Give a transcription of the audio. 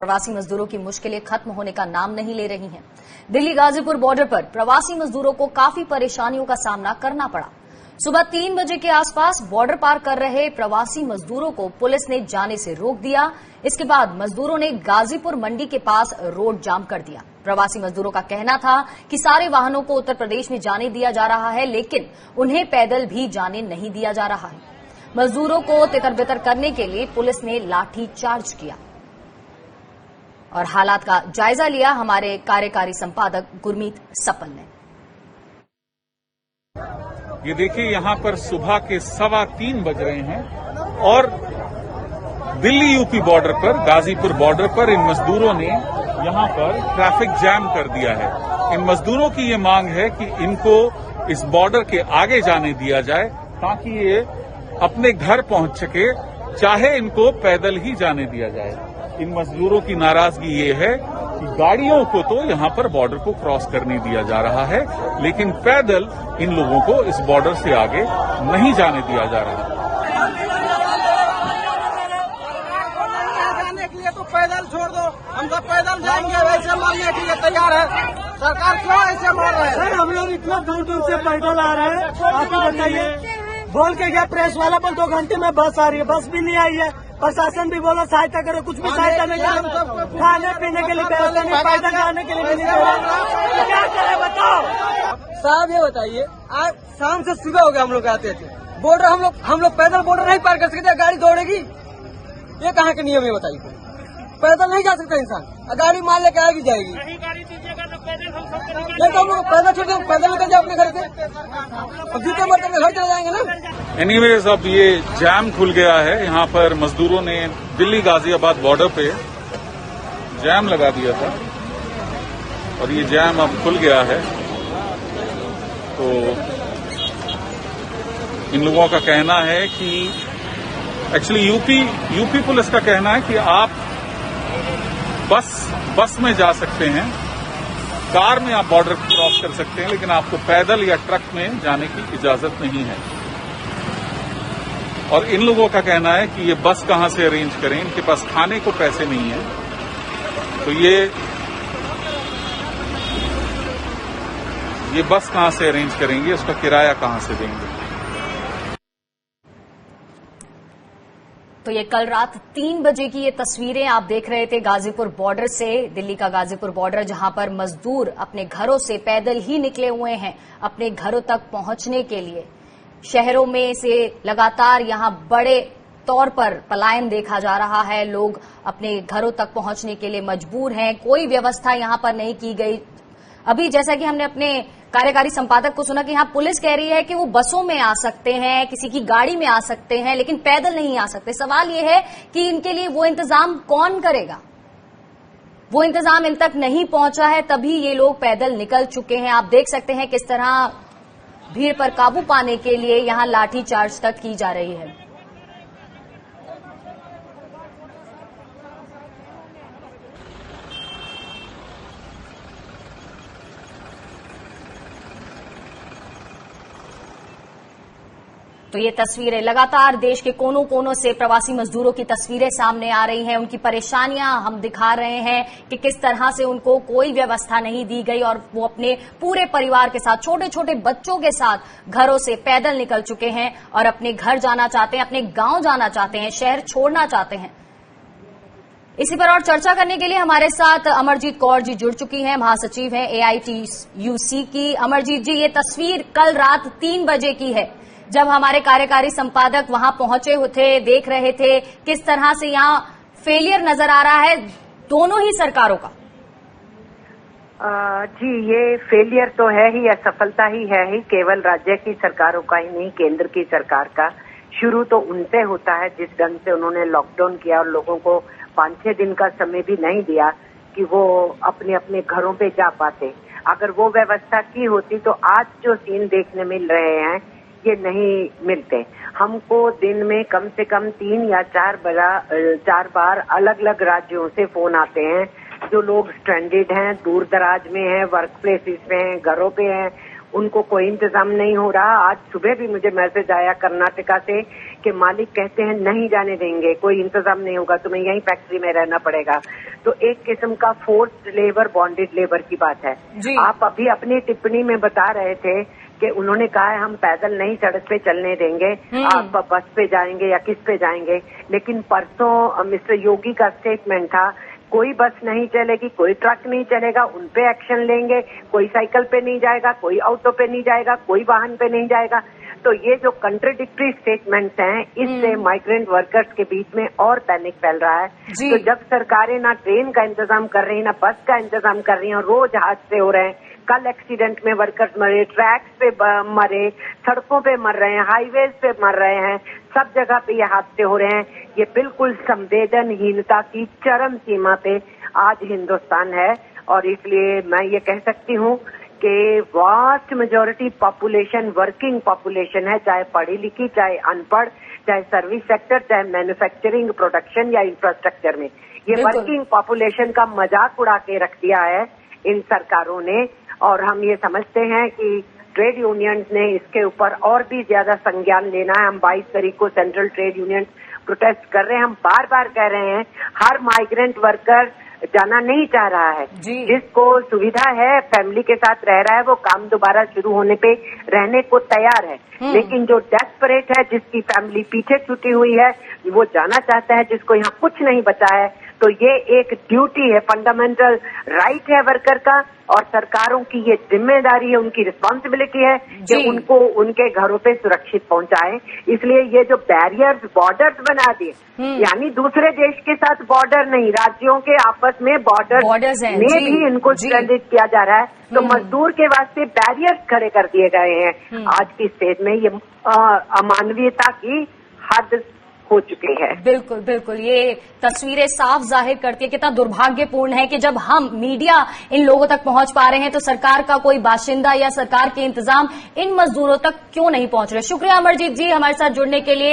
प्रवासी मजदूरों की मुश्किलें खत्म होने का नाम नहीं ले रही हैं। दिल्ली गाजीपुर बॉर्डर पर प्रवासी मजदूरों को काफी परेशानियों का सामना करना पड़ा। सुबह 3 बजे के आसपास बॉर्डर पार कर रहे प्रवासी मजदूरों को पुलिस ने जाने से रोक दिया। इसके बाद मजदूरों ने गाजीपुर मंडी के पास रोड जाम कर दिया। प्रवासी मजदूरों का कहना था कि सारे वाहनों को उत्तर प्रदेश में जाने दिया जा रहा है, लेकिन उन्हें पैदल भी जाने नहीं दिया जा रहा है। मजदूरों को तितर बितर करने के लिए पुलिस ने लाठी चार्ज किया और हालात का जायजा लिया हमारे कार्यकारी संपादक गुरमीत सपल ने। ये देखिए, यहाँ पर सुबह के 3:15 बज रहे हैं और दिल्ली यूपी बॉर्डर पर, गाजीपुर बॉर्डर पर इन मजदूरों ने यहाँ पर ट्रैफिक जैम कर दिया है। इन मजदूरों की ये मांग है कि इनको इस बॉर्डर के आगे जाने दिया जाए ताकि ये अपने घर पहुंच सके, चाहे इनको पैदल ही जाने दिया जाए। इन मजदूरों की नाराजगी ये है कि गाड़ियों को तो यहाँ पर बॉर्डर को क्रॉस करने दिया जा रहा है, लेकिन पैदल इन लोगों को इस बॉर्डर से आगे नहीं जाने दिया जा रहा है। जाने के लिए तो पैदल छोड़ दो, हम तो पैदल जाएंगे, वैसे मारने के लिए तैयार है। सरकार क्यों ऐसे मार रहे हैं? सर, हम लोग इतना दूर दूर से पैदल आ रहे हैं, आप ही बताइए। बोल के गया प्रेस वाला पर 2 घंटे में बस आ रही है, बस भी नहीं आई है। प्रशासन भी बोला सहायता करो, कुछ भी सहायता नहीं करो। खाने पीने के लिए व्यवस्था नहीं, पैदल जाने के लिए भी नहीं करो। क्या करें बताओ साहब, ये बताइए, आज शाम से सुबह हो गया हम लोग आते थे बॉर्डर, हम लोग पैदल बॉर्डर नहीं पार कर सकते, गाड़ी दौड़ेगी। ये कहाँ के नियम है बताइए? पैदल नहीं जा सकता इंसान, गाड़ी मार लेके आएगी जाएगी। नहीं तो हम लोग पैदल छोड़ दें, पैदल निकल जाए अपने घर से, अब जूते मरते घर चले जाएंगे ना। एनीवेज, अब ये जैम खुल गया है। यहाँ पर मजदूरों ने दिल्ली गाजियाबाद बॉर्डर पे जैम लगा दिया था और ये जैम अब खुल गया है। तो इन लोगों का कहना है कि एक्चुअली यूपी पुलिस का कहना है कि आप बस में जा सकते हैं, कार में आप बॉर्डर क्रॉस कर सकते हैं, लेकिन आपको पैदल या ट्रक में जाने की इजाजत नहीं है। और इन लोगों का कहना है कि ये बस कहां से अरेंज करें, इनके पास खाने को पैसे नहीं है, तो ये बस कहां से अरेंज करेंगे, उसका किराया कहां से देंगे। तो ये कल रात 3 बजे की ये तस्वीरें आप देख रहे थे गाजीपुर बॉर्डर से, दिल्ली का गाजीपुर बॉर्डर, जहां पर मजदूर अपने घरों से पैदल ही निकले हुए हैं अपने घरों तक पहुंचने के लिए। शहरों में से लगातार यहां बड़े तौर पर पलायन देखा जा रहा है। लोग अपने घरों तक पहुंचने के लिए मजबूर हैं, कोई व्यवस्था यहां पर नहीं की गई। अभी जैसा कि हमने अपने कार्यकारी संपादक को सुना कि यहाँ पुलिस कह रही है कि वो बसों में आ सकते हैं, किसी की गाड़ी में आ सकते हैं, लेकिन पैदल नहीं आ सकते। सवाल ये है कि इनके लिए वो इंतजाम कौन करेगा? वो इंतजाम इन तक नहीं पहुंचा है, तभी ये लोग पैदल निकल चुके हैं। आप देख सकते हैं किस तरह भीड़ पर काबू पाने के लिए यहां लाठी चार्ज तक की जा रही है। तो ये तस्वीरें लगातार देश के कोनों कोनों से प्रवासी मजदूरों की तस्वीरें सामने आ रही हैं। उनकी परेशानियां हम दिखा रहे हैं कि किस तरह से उनको कोई व्यवस्था नहीं दी गई और वो अपने पूरे परिवार के साथ, छोटे छोटे बच्चों के साथ घरों से पैदल निकल चुके हैं और अपने घर जाना चाहते हैं, अपने गांव जाना चाहते हैं, शहर छोड़ना चाहते हैं। इसी पर और चर्चा करने के लिए हमारे साथ अमरजीत कौर जी जुड़ चुकी हैं, महासचिव हैं AITUC की। अमरजीत जी, ये तस्वीर कल रात 3 बजे की है, जब हमारे कार्यकारी संपादक वहां पहुंचे थे, देख रहे थे किस तरह से यहाँ फेलियर नजर आ रहा है दोनों ही सरकारों का। जी, ये फेलियर तो है ही, असफलता ही है ही, केवल राज्य की सरकारों का ही नहीं, केंद्र की सरकार का। शुरू तो उनसे होता है, जिस ढंग से उन्होंने लॉकडाउन किया और लोगों को 5-6 दिन का समय भी नहीं दिया कि वो अपने अपने घरों पे जा पाते। अगर वो व्यवस्था की होती तो आज जो सीन देखने मिल रहे हैं ये नहीं मिलते। हमको दिन में कम से कम 3 या 4 बार अलग अलग राज्यों से फोन आते हैं। जो लोग स्ट्रैंडेड हैं, दूर दराज में हैं, वर्क प्लेसेस पे हैं, घरों पे हैं, उनको कोई इंतजाम नहीं हो रहा। आज सुबह भी मुझे मैसेज आया कर्नाटका से कि मालिक कहते हैं नहीं जाने देंगे, कोई इंतजाम नहीं होगा, तुम्हें यहीं फैक्ट्री में रहना पड़ेगा। तो एक किस्म का फोर्स्ड लेबर, बॉन्डेड लेबर की बात है। आप अभी अपनी टिप्पणी में बता रहे थे कि उन्होंने कहा है हम पैदल नहीं सड़क पे चलने देंगे, आप बस पे जाएंगे या किस पे जाएंगे। लेकिन परसों मिस्टर योगी का स्टेटमेंट था कोई बस नहीं चलेगी, कोई ट्रक नहीं चलेगा, उन पे एक्शन लेंगे, कोई साइकिल पे नहीं जाएगा, कोई ऑटो पे नहीं जाएगा, कोई वाहन पे नहीं जाएगा। तो ये जो कंट्राडिक्टरी स्टेटमेंट्स हैं, इससे माइग्रेंट वर्कर्स के बीच में और पैनिक फैल रहा है। तो जब सरकारें ना ट्रेन का इंतजाम कर रही, ना बस का इंतजाम कर रही हैं, रोज हादसे हो रहे हैं। कल एक्सीडेंट में वर्कर्स मरे, ट्रैक्स पे मरे, सड़कों पे मर रहे हैं, हाईवेज पे मर रहे हैं, सब जगह पे ये हादसे हो रहे हैं। ये बिल्कुल संवेदनहीनता की चरम सीमा पे आज हिंदुस्तान है। और इसलिए मैं ये कह सकती हूँ कि vast majority population working population है, चाहे पढ़ी लिखी, चाहे अनपढ़, चाहे सर्विस सेक्टर, चाहे मैन्युफैक्चरिंग, प्रोडक्शन या इंफ्रास्ट्रक्चर में। ये वर्किंग पॉपुलेशन का मजाक उड़ा के रख दिया है इन सरकारों ने। और हम ये समझते हैं कि ट्रेड यूनियंस ने इसके ऊपर और भी ज्यादा संज्ञान लेना है। हम 22 तारीख को सेंट्रल ट्रेड यूनियंस प्रोटेस्ट कर रहे हैं। हम बार बार कह रहे हैं हर माइग्रेंट वर्कर जाना नहीं चाह रहा है, जिसको सुविधा है, फैमिली के साथ रह रहा है, वो काम दोबारा शुरू होने पे रहने को तैयार है। लेकिन जो डेस्परेट है, जिसकी फैमिली पीछे छूटी हुई है, वो जाना चाहता है, जिसको यहाँ कुछ नहीं बचा है। तो ये एक ड्यूटी है, फंडामेंटल राइट है वर्कर का, और सरकारों की ये जिम्मेदारी है, उनकी रिस्पॉन्सिबिलिटी है कि उनको उनके घरों पे सुरक्षित पहुंचाएं। इसलिए ये जो बैरियर्स, बॉर्डर्स बना दिए, यानी दूसरे देश के साथ बॉर्डर नहीं, राज्यों के आपस में बॉर्डर्स में भी इनको स्ट्रेंडेड किया जा रहा है। तो मजदूर के वास्ते बैरियर्स खड़े कर दिए गए हैं। आज की स्टेज में ये अमानवीयता की हद हो चुकी है। बिल्कुल बिल्कुल, ये तस्वीरें साफ जाहिर करती है कितना दुर्भाग्यपूर्ण है कि जब हम मीडिया इन लोगों तक पहुंच पा रहे हैं तो सरकार का कोई बाशिंदा या सरकार के इंतजाम इन मजदूरों तक क्यों नहीं पहुंच रहे। शुक्रिया अमरजीत जी हमारे साथ जुड़ने के लिए।